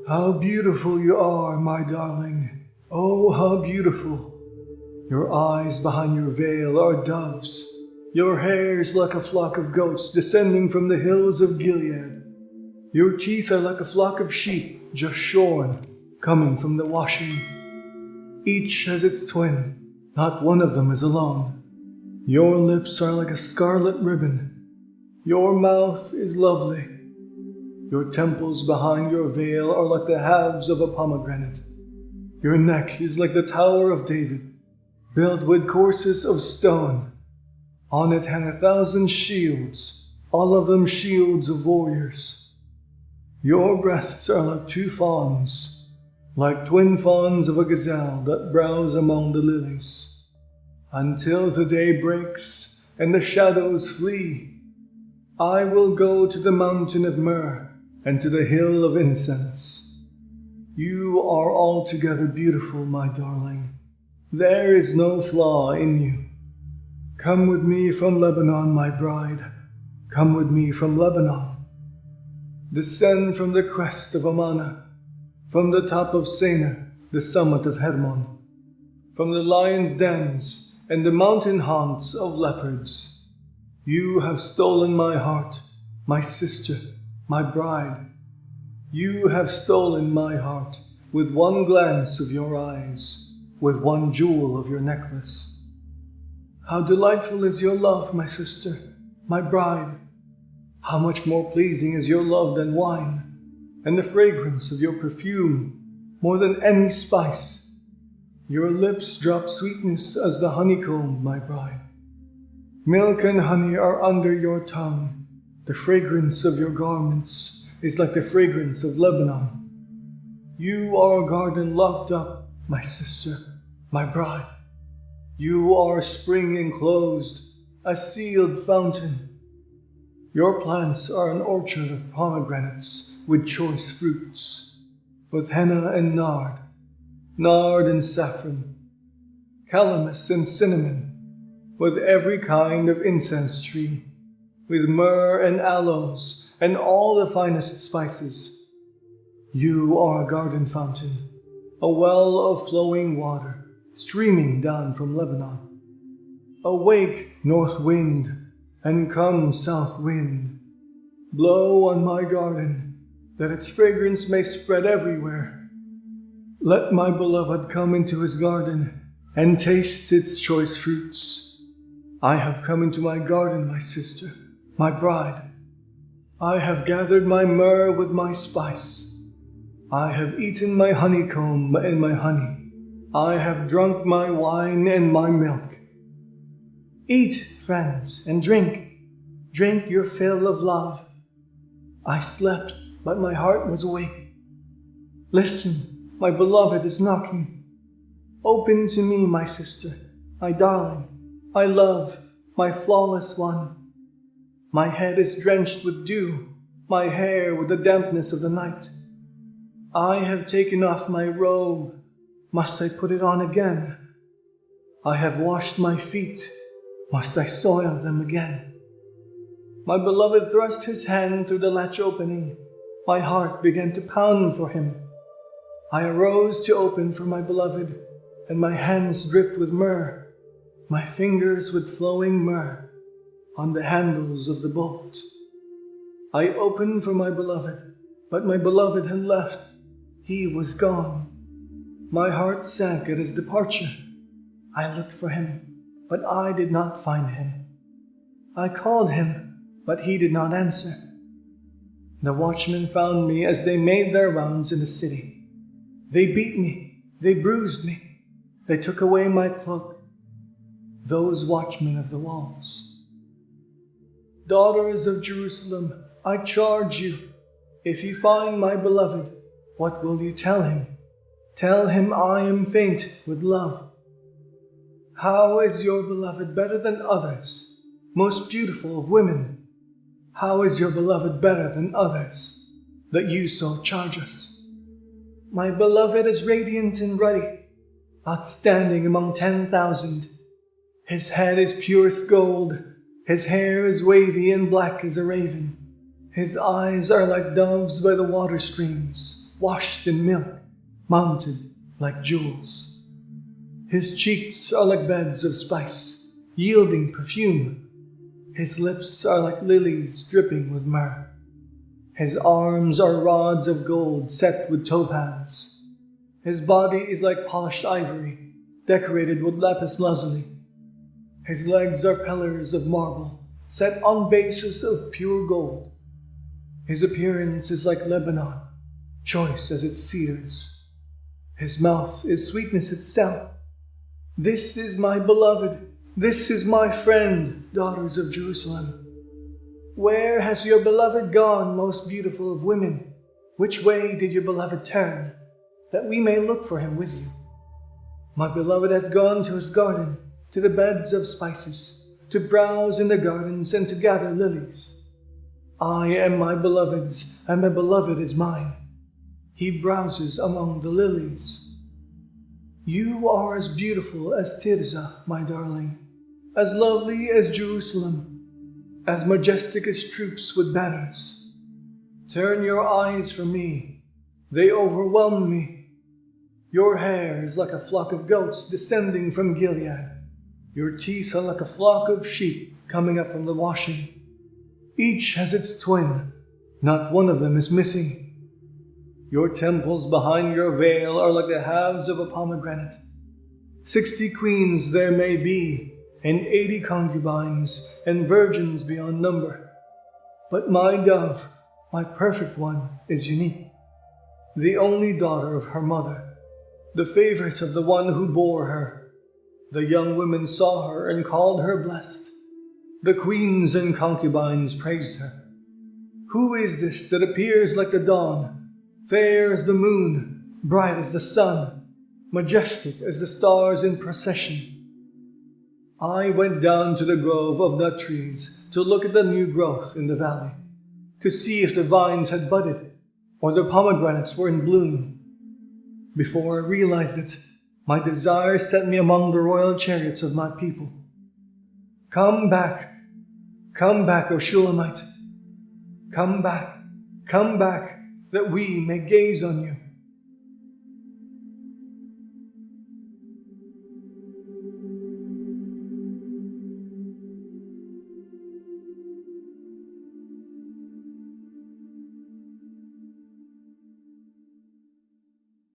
How beautiful you are, my darling. Oh, how beautiful. Your eyes behind your veil are doves. Your hair is like a flock of goats descending from the hills of Gilead. Your teeth are like a flock of sheep just shorn, coming from the washing. Each has its twin, not one of them is alone. Your lips are like a scarlet ribbon. Your mouth is lovely. Your temples behind your veil are like the halves of a pomegranate. Your neck is like the Tower of David, built with courses of stone. On it hang 1,000 shields, all of them shields of warriors. Your breasts are like 2 fawns, like twin fawns of a gazelle that browse among the lilies. Until the day breaks and the shadows flee, I will go to the mountain of myrrh and to the hill of incense. You are altogether beautiful, my darling. There is no flaw in you. Come with me from Lebanon, my bride. Come with me from Lebanon. Descend from the crest of Amana, from the top of Senir, the summit of Hermon, from the lions' dens and the mountain haunts of leopards. You have stolen my heart, my sister, my bride. You have stolen my heart with one glance of your eyes, with one jewel of your necklace. How delightful is your love, my sister, my bride. How much more pleasing is your love than wine, and the fragrance of your perfume more than any spice. Your lips drop sweetness as the honeycomb, my bride. Milk and honey are under your tongue. The fragrance of your garments is like the fragrance of Lebanon. You are a garden locked up, my sister, my bride. You are a spring enclosed, a sealed fountain. Your plants are an orchard of pomegranates with choice fruits, with henna and nard and saffron, calamus and cinnamon, with every kind of incense tree, with myrrh and aloes and all the finest spices. You are a garden fountain, a well of flowing water streaming down from Lebanon. Awake, north wind, and come, south wind. Blow on my garden, that its fragrance may spread everywhere. Let my beloved come into his garden and taste its choice fruits. I have come into my garden, my sister, my bride. I have gathered my myrrh with my spice. I have eaten my honeycomb and my honey. I have drunk my wine and my milk. Eat, friends, and drink. Drink your fill of love. I slept, but my heart was awake. Listen, my beloved is knocking. Open to me, my sister, my darling, my love, my flawless one. My head is drenched with dew, my hair with the dampness of the night. I have taken off my robe. Must I put it on again? I have washed my feet. Must I soil them again? My beloved thrust his hand through the latch opening. My heart began to pound for him. I arose to open for my beloved, and my hands dripped with myrrh, my fingers with flowing myrrh on the handles of the bolt. I opened for my beloved, but my beloved had left. He was gone. My heart sank at his departure. I looked for him, but I did not find him. I called him, but he did not answer. The watchmen found me as they made their rounds in the city. They beat me, they bruised me, they took away my cloak. Those watchmen of the walls. Daughters of Jerusalem, I charge you, if you find my beloved, what will you tell him? Tell him I am faint with love. How is your beloved better than others, most beautiful of women? How is your beloved better than others, that you so charge us? My beloved is radiant and ruddy, outstanding among 10,000. His head is purest gold, his hair is wavy and black as a raven. His eyes are like doves by the water streams, washed in milk, mounted like jewels. His cheeks are like beds of spice, yielding perfume. His lips are like lilies dripping with myrrh. His arms are rods of gold set with topaz. His body is like polished ivory, decorated with lapis lazuli. His legs are pillars of marble, set on bases of pure gold. His appearance is like Lebanon, choice as its cedars. His mouth is sweetness itself. This is my beloved, this is my friend, daughters of Jerusalem. Where has your beloved gone, most beautiful of women? Which way did your beloved turn, that we may look for him with you? My beloved has gone to his garden, to the beds of spices, to browse in the gardens and to gather lilies. I am my beloved's, and my beloved is mine. He browses among the lilies. You are as beautiful as Tirzah, my darling, as lovely as Jerusalem, as majestic as troops with banners. Turn your eyes from me, they overwhelm me. Your hair is like a flock of goats descending from Gilead. Your teeth are like a flock of sheep coming up from the washing. Each has its twin, not one of them is missing. Your temples behind your veil are like the halves of a pomegranate. 60 queens there may be, and 80 concubines, and virgins beyond number. But my dove, my perfect one, is unique, the only daughter of her mother, the favorite of the one who bore her. The young women saw her and called her blessed. The queens and concubines praised her. Who is this that appears like the dawn, fair as the moon, bright as the sun, majestic as the stars in procession? I went down to the grove of nut trees to look at the new growth in the valley, to see if the vines had budded or the pomegranates were in bloom. Before I realized it, my desire set me among the royal chariots of my people. Come back, O Shulamite. Come back, that we may gaze on you.